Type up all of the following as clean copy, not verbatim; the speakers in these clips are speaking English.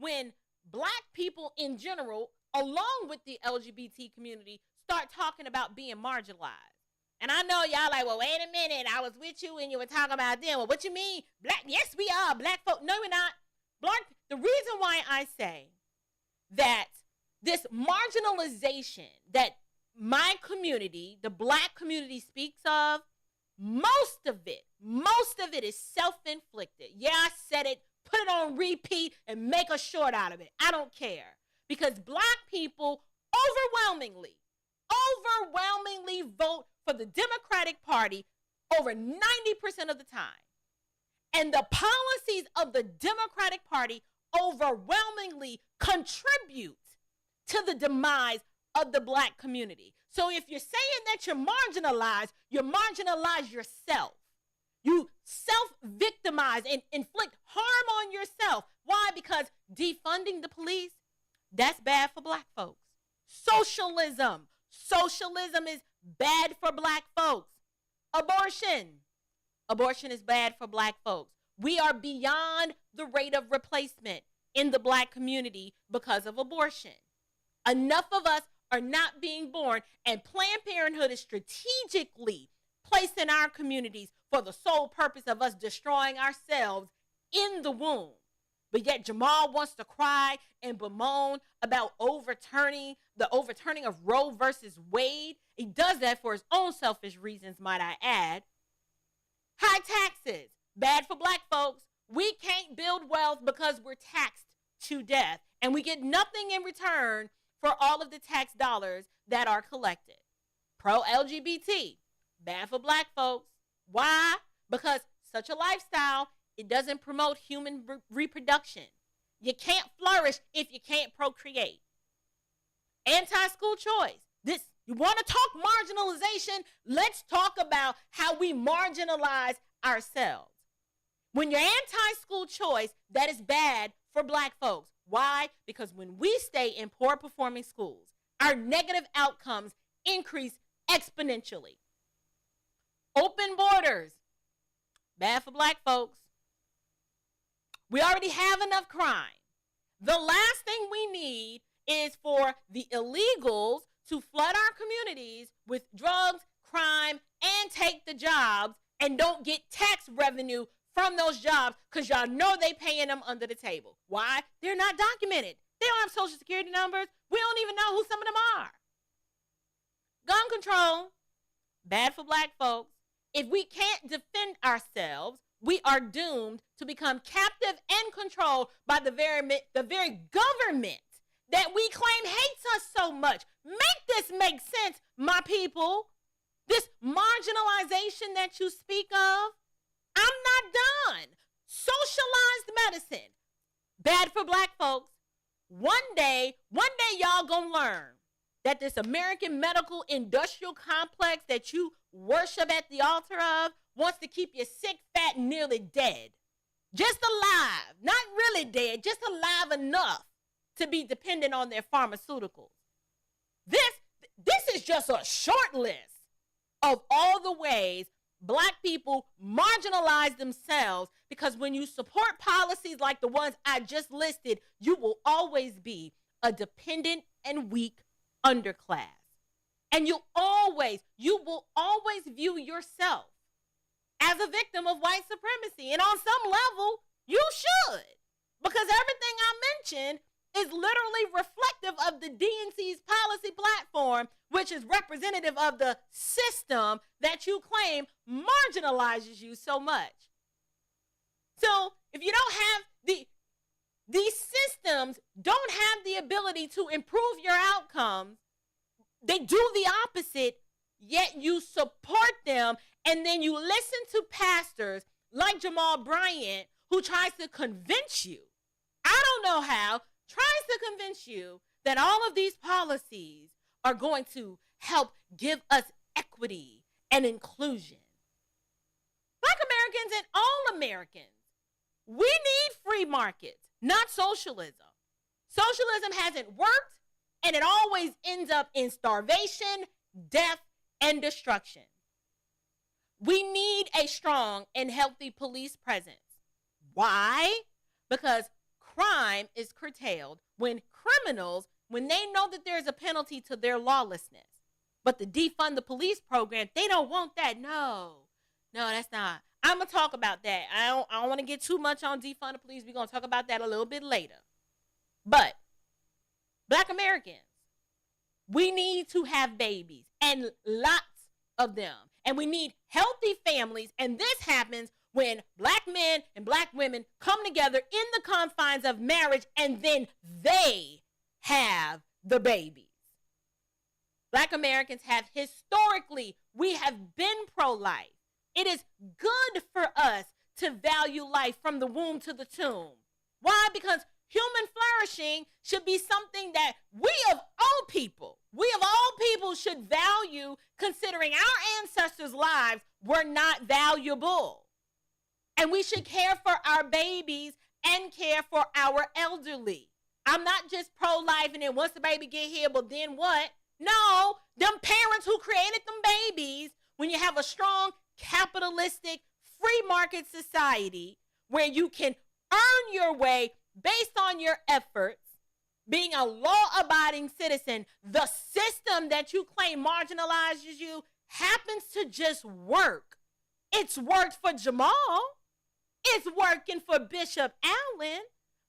when black people in general, along with the LGBT community, start talking about being marginalized. And I know y'all like, well, wait a minute. I was with you and you were talking about them. Well, what you mean? Black? Yes, we are. Black folk. No, we're not. The reason why I say that this marginalization that my community, the black community, speaks of, most of it is self-inflicted. Yeah, I said it. Put it on repeat and make a short out of it. I don't care. Because black people overwhelmingly vote for the Democratic Party over 90% of the time. And the policies of the Democratic Party overwhelmingly contribute to the demise of the black community. So if you're saying that you marginalize yourself. You self-victimize and inflict harm on yourself. Why? Because defunding the police, that's bad for black folks. Socialism is bad for black folks. Abortion is bad for black folks. We are beyond the rate of replacement in the black community because of abortion. Enough of us are not being born, and Planned Parenthood is strategically placed in our communities for the sole purpose of us destroying ourselves in the womb. But yet Jamal wants to cry and bemoan about the overturning of Roe versus Wade. He does that for his own selfish reasons, might I add. High taxes, bad for black folks. We can't build wealth because we're taxed to death, and we get nothing in return for all of the tax dollars that are collected. Pro-LGBT, bad for black folks. Why? Because such a lifestyle, it doesn't promote human reproduction. You can't flourish if you can't procreate. Anti-school choice. You want to talk marginalization? Let's talk about how we marginalize ourselves. When you're anti-school choice, that is bad for black folks. Why? Because when we stay in poor performing schools, our negative outcomes increase exponentially. Open borders, bad for black folks. We already have enough crime. The last thing we need is for the illegals to flood our communities with drugs, crime, and take the jobs and don't get tax revenue from those jobs because y'all know they paying them under the table. Why? They're not documented. They don't have social security numbers. We don't even know who some of them are. Gun control, bad for black folks. If we can't defend ourselves, we are doomed to become captive and controlled by the very government that we claim hates us so much. Make this make sense, my people. This marginalization that you speak of, I'm not done. Socialized medicine, bad for black folks. One day y'all gonna learn that this American medical industrial complex that you worship at the altar of wants to keep you sick, fat, and nearly dead. Just alive, not really dead, just alive enough to be dependent on their pharmaceuticals. This is just a short list of all the ways black people marginalize themselves, because when you support policies like the ones I just listed, you will always be a dependent and weak underclass. And you will always view yourself as a victim of white supremacy. And on some level, you should. Because everything I mentioned is literally reflective of the DNC's policy platform, which is representative of the system that you claim marginalizes you so much. So if you don't have these systems don't have the ability to improve your outcomes, they do the opposite, yet you support them, and then you listen to pastors like Jamal Bryant, who tries to convince you, I don't know how, tries to convince you that all of these policies are going to help give us equity and inclusion. Black Americans and all Americans, we need free markets, not socialism. Socialism hasn't worked, and it always ends up in starvation, death, and destruction. We need a strong and healthy police presence. Why? Because crime is curtailed, when criminals, when they know that there's a penalty to their lawlessness. But the defund the police program, they don't want that. No, that's not. I'm going to talk about that. I don't want to get too much on defund the police. We're going to talk about that a little bit later. But Black Americans, we need to have babies, and lots of them. And we need healthy families. And this happens when Black men and Black women come together in the confines of marriage, and then they have the babies. Black Americans have historically, we have been pro-life. It is good for us to value life from the womb to the tomb. Why? Because human flourishing should be something that we of all people should value, considering our ancestors' lives were not valuable. And we should care for our babies and care for our elderly. I'm not just pro-life and then once the baby get here, but then what? No, them parents who created them babies, when you have a strong capitalistic free market society where you can earn your way based on your efforts, being a law-abiding citizen, the system that you claim marginalizes you happens to just work. It's worked for Jamal. It's working for Bishop Allen.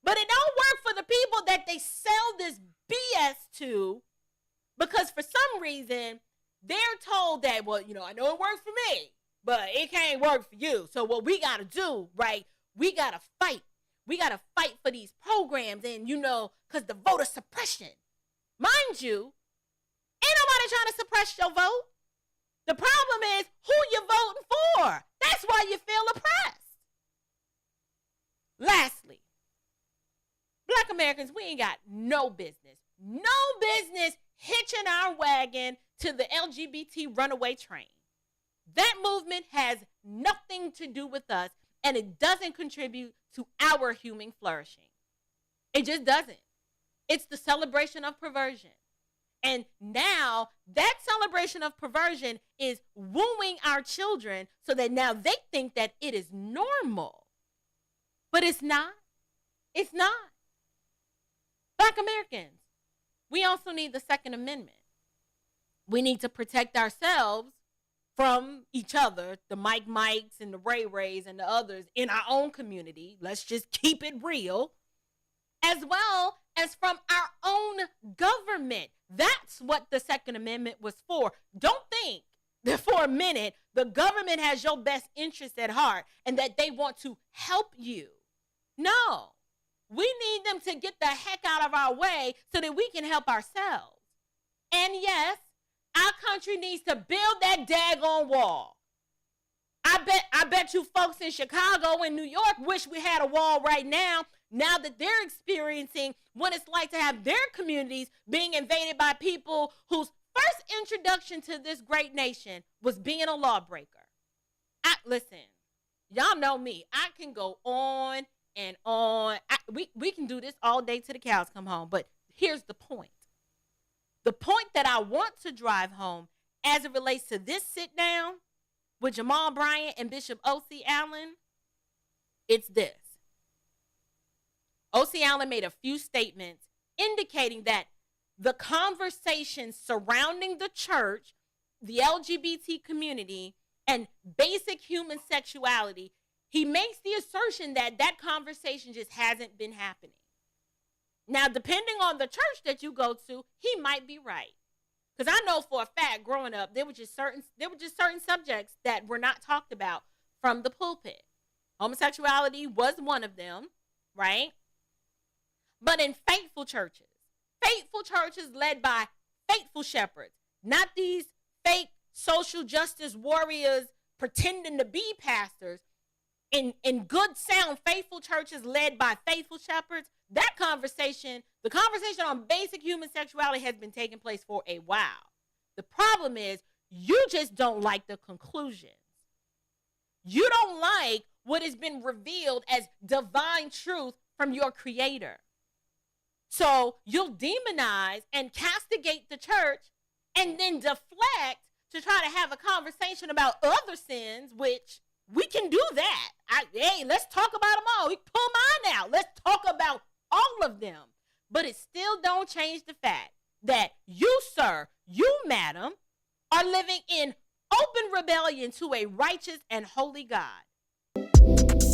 But it don't work for the people that they sell this BS to, because for some reason they're told that, well, I know it works for me, but it can't work for you. So what we got to do, right, we got to fight. We got to fight for these programs and, because the voter suppression. Mind you, ain't nobody trying to suppress your vote. The problem is who you're voting for. That's why you feel oppressed. Lastly, Black Americans, we ain't got no business hitching our wagon to the LGBT runaway train. That movement has nothing to do with us, and it doesn't contribute to our human flourishing. It just doesn't. It's the celebration of perversion. And now that celebration of perversion is wooing our children so that now they think that it is normal. But it's not. It's not. Black Americans, we also need the Second Amendment. We need to protect ourselves from each other, the Mike Mikes and the Ray Rays and the others in our own community. Let's just keep it real. As well as from our own government. That's what the Second Amendment was for. Don't think that for a minute the government has your best interest at heart and that they want to help you. No. We need them to get the heck out of our way so that we can help ourselves. And yes, our country needs to build that daggone wall. I bet you folks in Chicago and New York wish we had a wall right now that they're experiencing what it's like to have their communities being invaded by people whose first introduction to this great nation was being a lawbreaker. Listen, y'all know me. I can go on and on. We can do this all day till the cows come home. But here's the point. The point that I want to drive home as it relates to this sit down with Jamal Bryant and Bishop O.C. Allen, it's this. O.C. Allen made a few statements indicating that the conversation surrounding the church, the LGBT community, and basic human sexuality, he makes the assertion that that conversation just hasn't been happening. Now, depending on the church that you go to, he might be right. Because I know for a fact, growing up, there were just certain subjects that were not talked about from the pulpit. Homosexuality was one of them, right? But in faithful churches led by faithful shepherds, not these fake social justice warriors pretending to be pastors, in good, sound, faithful churches led by faithful shepherds, the conversation on basic human sexuality has been taking place for a while. The problem is you just don't like the conclusions. You don't like what has been revealed as divine truth from your creator. So you'll demonize and castigate the church and then deflect to try to have a conversation about other sins, which we can do that. Hey, let's talk about them all. We pull mine out. Let's talk about all of them. But it still don't change the fact that you, sir, you, madam, are living in open rebellion to a righteous and holy God.